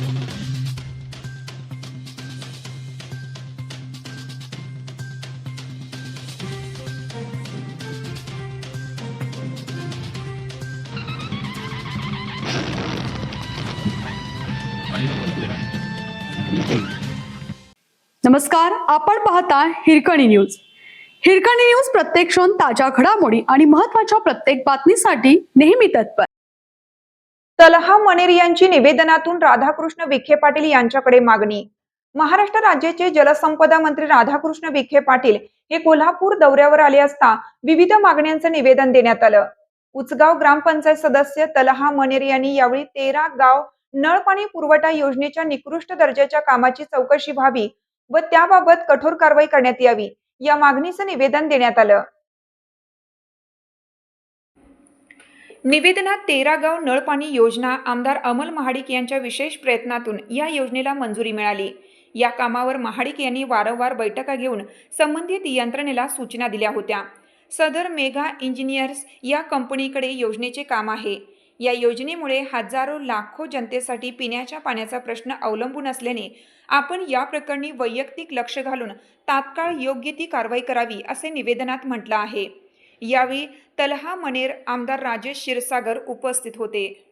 नमस्कार, आपण पाहता हिरकणी न्यूज. हिरकणी न्यूज प्रत्येक क्षण ताज्या घडामोडी आणि महत्त्वाच्या प्रत्येक बातमीसाठी नेहमी तत्पर. तलहा मनेर यांची निवेदनातून राधाकृष्ण विखे पाटील यांच्याकडे मागणी. महाराष्ट्र राज्याचे जलसंपदा मंत्री राधाकृष्ण विखे पाटील हे कोल्हापूर दौऱ्यावर आले असता विविध मागण्यांचं निवेदन देण्यात आलं. उचगाव ग्रामपंचायत सदस्य तलहा मनेर यांनी यावेळी 13 गाव नळ पाणी पुरवठा योजनेच्या निकृष्ट दर्जाच्या कामाची चौकशी व्हावी व त्याबाबत कठोर कारवाई करण्यात यावी या मागणीचं निवेदन देण्यात आलं. निवेदनात 13 गाव नळ पाणी योजना आमदार अमल महाडिक यांच्या विशेष प्रयत्नातून या योजनेला मंजुरी मिळाली. या कामावर महाडिक यांनी वारंवार बैठका घेऊन संबंधित यंत्रणेला सूचना दिल्या होत्या. सदर मेगा इंजिनियर्स या कंपनीकडे योजनेचे काम आहे. या योजनेमुळे हजारो लाखो जनतेसाठी पिण्याच्या पाण्याचा प्रश्न अवलंबून असल्याने आपण या प्रकरणी वैयक्तिक लक्ष घालून तात्काळ योग्य ती कारवाई करावी असे निवेदनात म्हटलं आहे. यावेळी तलहा मनेर, आमदार राजेश क्षीरसागर उपस्थित होते.